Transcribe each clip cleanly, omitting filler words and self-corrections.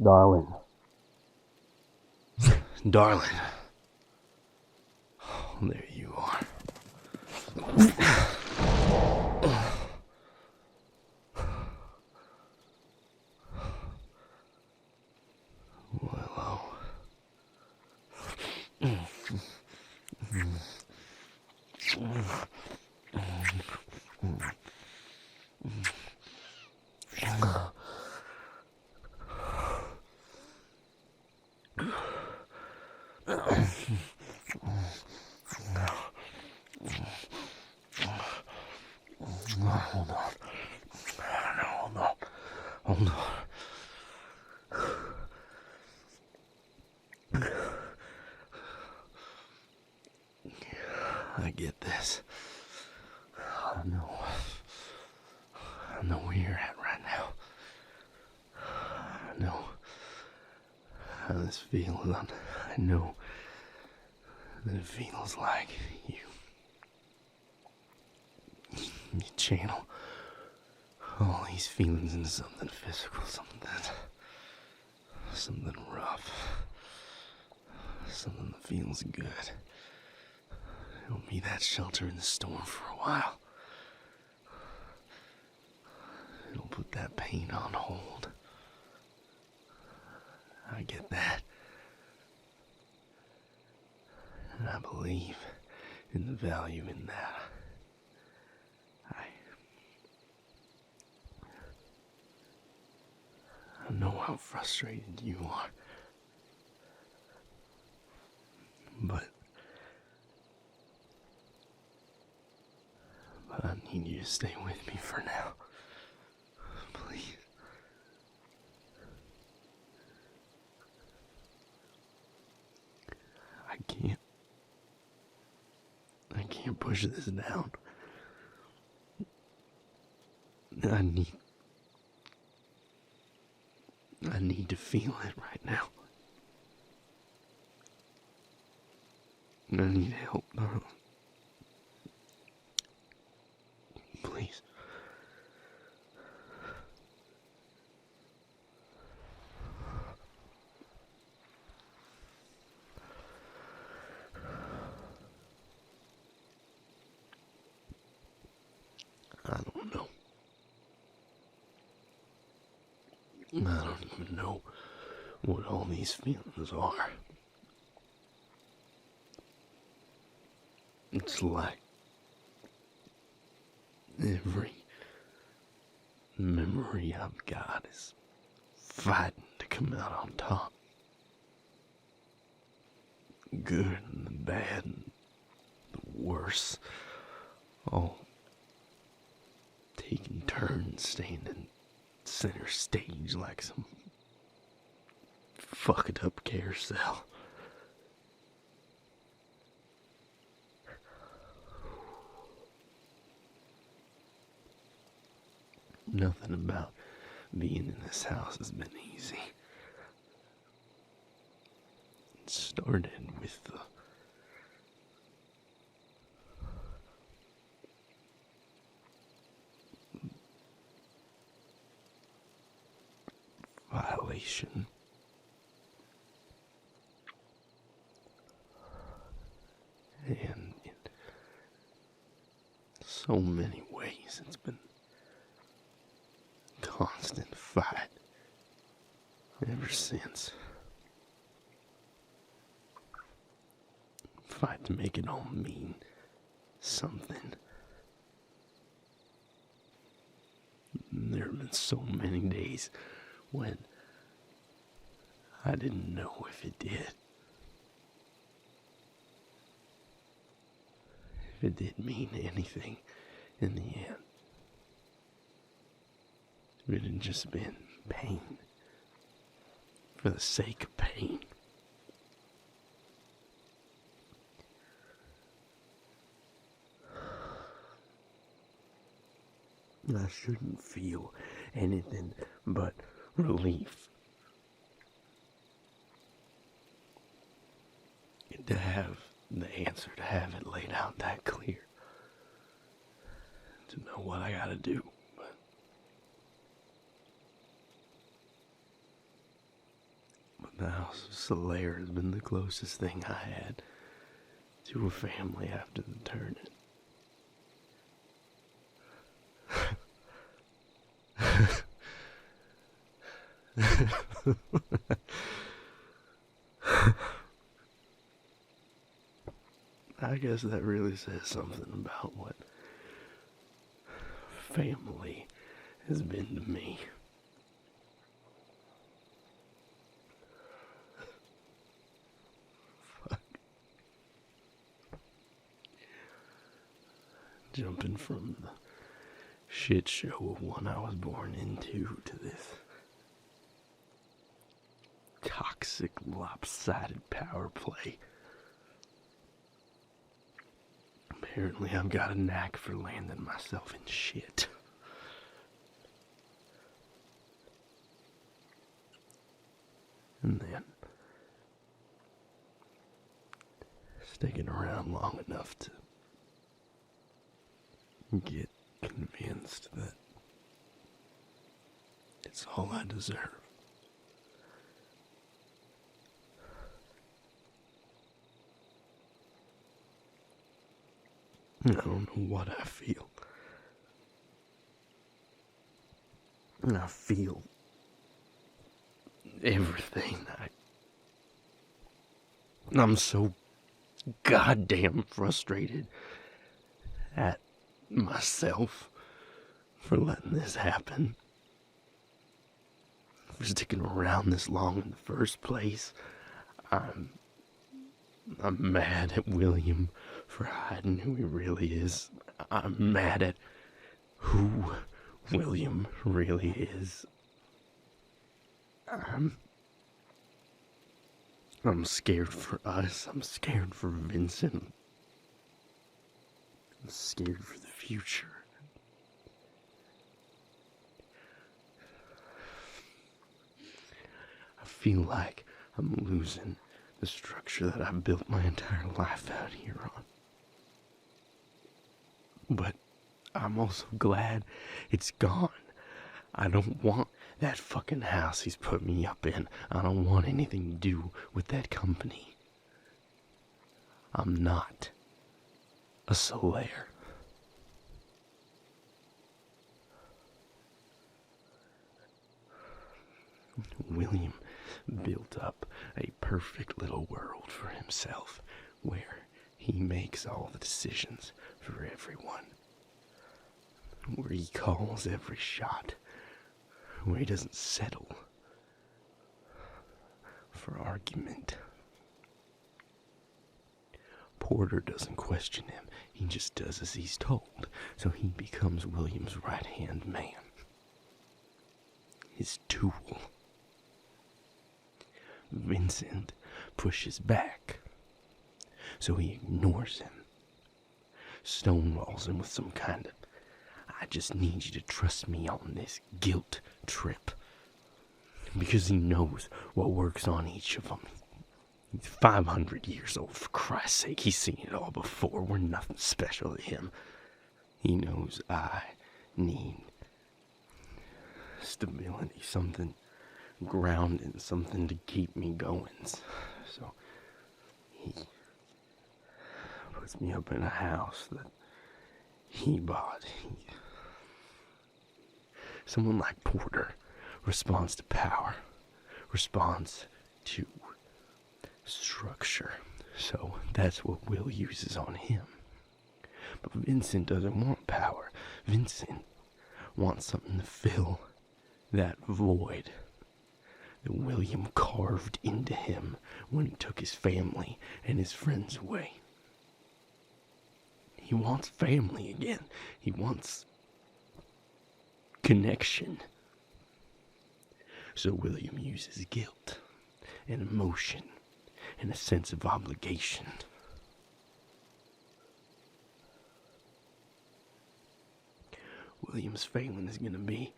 Darling. Darling. Oh, there you are. Well, hold on. Hold on. Hold on. I get this. I know where you're at right now. I know how this feels. I know that it feels like you channel all these feelings into something physical, something rough, something that feels good. It'll be that shelter in the storm for a while. It'll put that pain on hold. I get that. And I believe in the value in that. I know how frustrated you are. But I need you to stay with me for now. Please. I can't push this down. I need to feel it right now. I need help, darling. Please. I don't know. I don't even know what all these feelings are. It's like every memory I've got is fighting to come out on top. Good and the bad and the worse, all taking turns standing center stage like some fucked up carousel. Nothing about being in this house has been easy. It started with the violation. And in so many ways, it's been constant fight ever since. Fight to make it all mean something. There have been so many days when I didn't know if it did. If it did mean anything in the end. If it had just been pain for the sake of pain. I shouldn't feel anything but relief. To have the answer, to have it laid out that clear. To know what I gotta do. But The House of Solaire has been the closest thing I had to a family after the turning. I guess that really says something about what family has been to me. Fuck. Jumping from the shit show of one I was born into to this toxic, lopsided power play. Apparently I've got a knack for landing myself in shit. And then sticking around long enough to get convinced that it's all I deserve. I don't know what I feel. And I feel everything. I'm so goddamn frustrated at myself for letting this happen. For sticking around this long in the first place. I'm mad at William for hiding who he really is. I'm mad at who William really is. I'm scared for us. I'm scared for Vincent. I'm scared for the future. I feel like I'm losing the structure that I've built my entire life out here on. But I'm also glad it's gone. I don't want that fucking house he's put me up in. I don't want anything to do with that company. I'm not a Solaire. William built up a perfect little world for himself where he makes all the decisions for everyone, where he calls every shot, where he doesn't settle for argument. Porter doesn't question him, he just does as he's told, so he becomes William's right-hand man, his tool. Vincent pushes back, so he ignores him, stonewalls him with some kind of, I just need you to trust me on this guilt trip, because he knows what works on each of them. He's 500 years old, for Christ's sake. He's seen it all before. We're nothing special to him. He knows I need stability, something grounding, something to keep me going. So he puts me up in a house that he bought. Someone like Porter responds to power, responds to structure. So that's what Will uses on him. But Vincent doesn't want power. Vincent wants something to fill that void that William carved into him when he took his family and his friends away. He wants family again. He wants connection. So William uses guilt and emotion and a sense of obligation. William's failing is going to be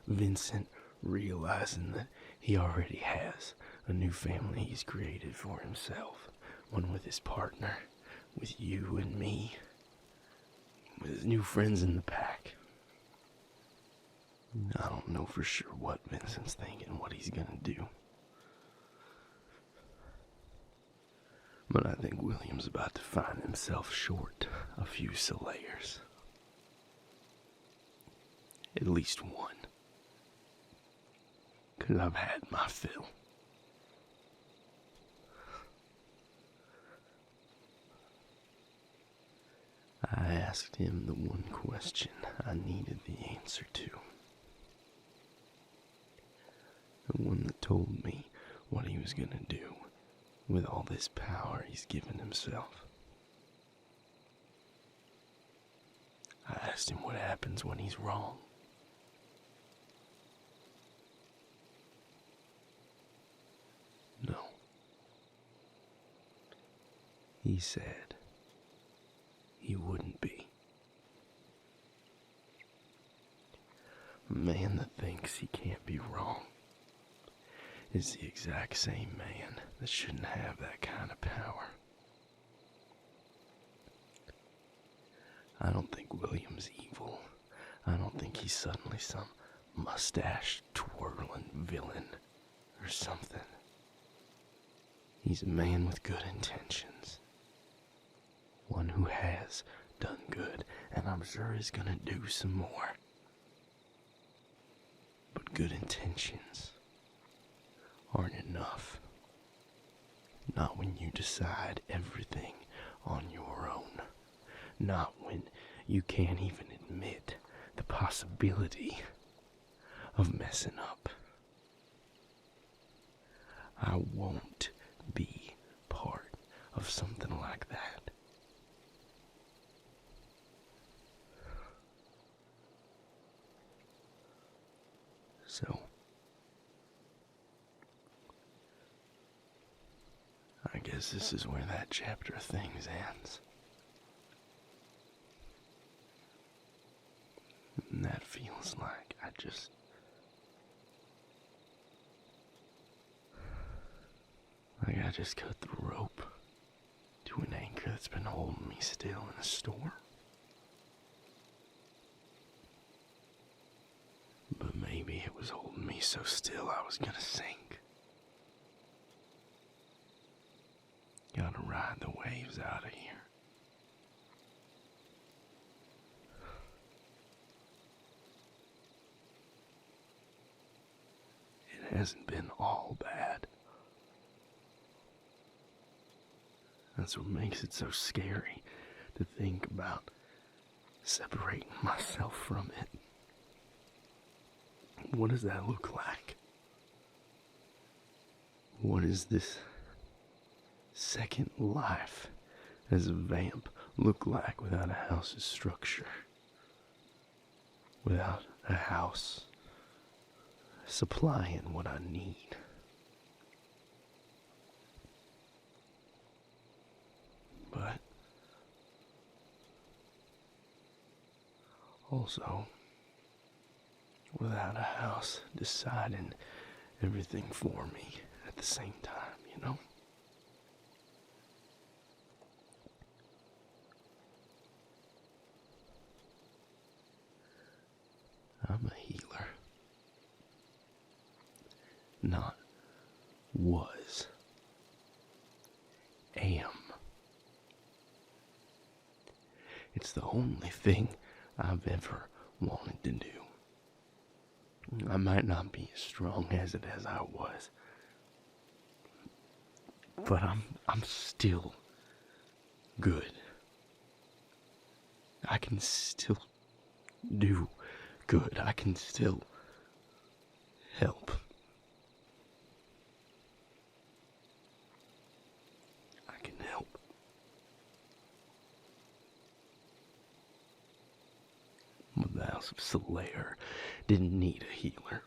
Vincent realizing that he already has a new family he's created for himself. One with his partner, with you and me, with his new friends in the pack. I don't know for sure what Vincent's thinking, what he's gonna do. But I think William's about to find himself short a few Salayers. At least one. 'Cause I've had my fill. I asked him the one question I needed the answer to. The one that told me what he was gonna do with all this power he's given himself. I asked him what happens when he's wrong. No. He said he wouldn't be. A man that thinks he can't be wrong is the exact same man that shouldn't have that kind of power. I don't think William's evil. I don't think he's suddenly some mustache-twirling villain or something. He's a man with good intentions. One who has done good, and I'm sure is gonna do some more. But good intentions aren't enough. Not when you decide everything on your own. Not when you can't even admit the possibility of messing up. I won't be part of something like that. So, I guess this is where that chapter of things ends. And that feels like I just cut the rope to an anchor that's been holding me still in a storm. But maybe it was holding me so still I was gonna sink. Gotta ride the waves out of here. It hasn't been all bad. That's what makes it so scary to think about separating myself from it. What does that look like? What is this second life as a vamp look like without a house's structure? Without a house supplying what I need? But also without a house deciding everything for me at the same time, you know? I'm a healer. Not was. Am. It's the only thing I've ever wanted to do. I might not be as strong as I was, but I'm still good. I can still do good. I can still help. I can help. But the House of Slayer didn't need a healer.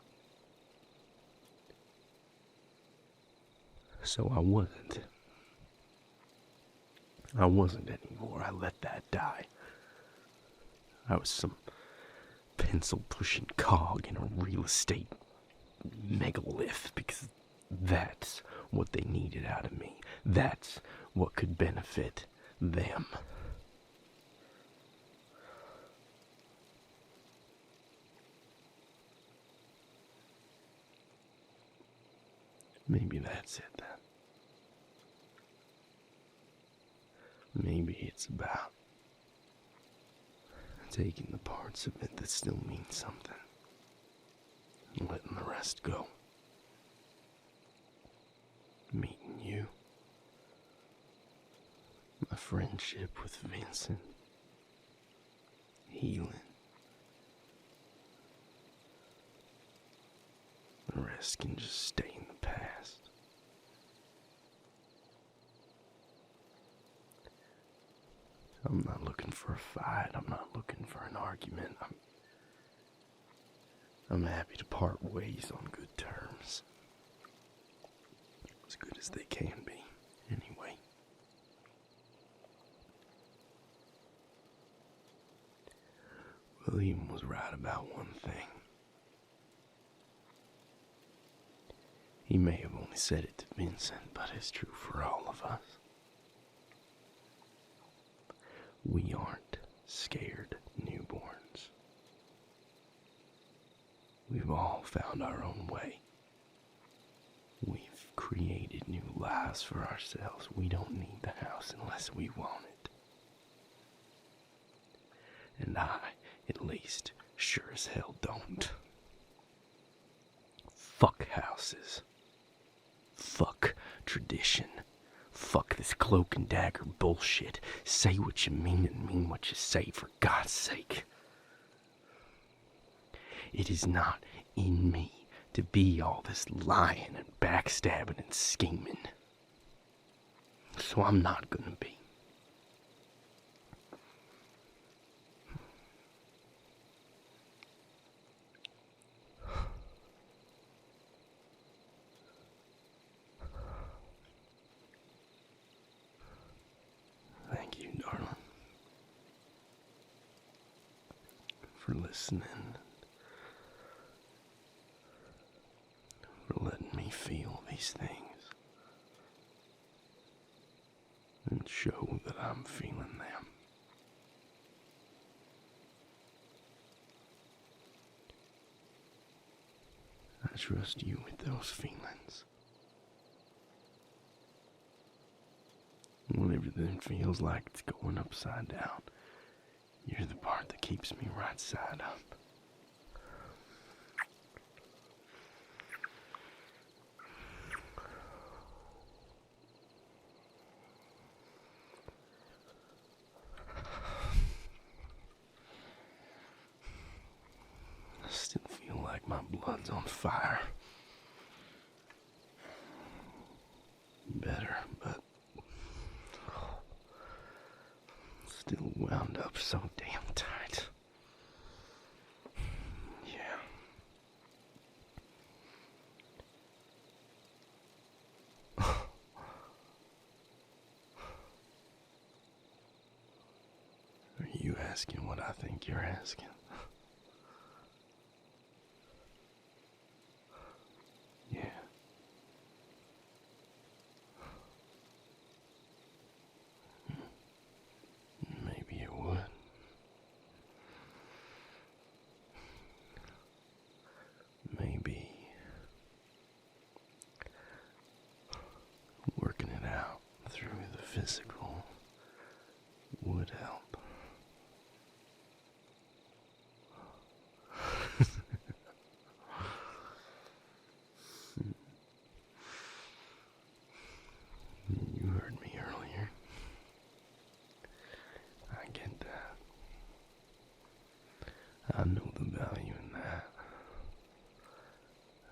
So I wasn't. I wasn't anymore. I let that die. I was some pencil-pushing cog in a real estate megalith because that's what they needed out of me. That's what could benefit them. Maybe that's it then. Maybe it's about taking the parts of it that still mean something and letting the rest go. Meeting you, my friendship with Vincent, healing. The rest can just stay in the past. I'm not looking for a fight. I'm not looking for an argument. I'm happy to part ways on good terms. As good as they can be, anyway. William was right about one thing. He may have only said it to Vincent, but it's true for all of us. We aren't scared newborns. We've all found our own way. We've created new lives for ourselves. We don't need the house unless we want it. And I, at least, sure as hell don't. Fuck houses. Fuck tradition. Fuck this cloak and dagger bullshit. Say what you mean and mean what you say, for God's sake. It is not in me to be all this lying and backstabbing and scheming. So I'm not gonna be. Thank you, darling, for listening, for letting me feel these things and show that I'm feeling them. I trust you with those feelings. When everything feels like it's going upside down, you're the part that keeps me right side up. I still feel like my blood's on fire. Better, but still wound up so damn tight. Yeah. Are you asking what I think you're asking? Yeah. Maybe it would. Maybe working it out through the physical would help. You heard me earlier. I get that. I know the value in that.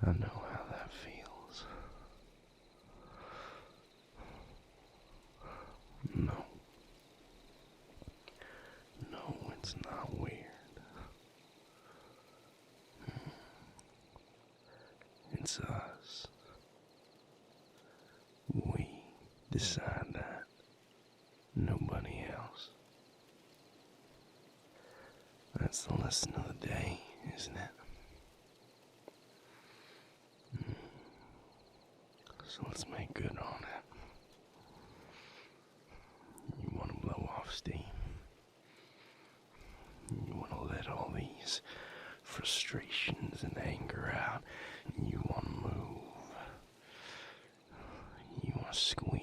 I know how that feels. No. No, it's not weird. It's us. We decide that. Nobody else. That's the lesson of the day, isn't it? So let's make good on it. You want to blow off steam. You want to let all these frustrations and anger out. You want to move. You want to squeeze.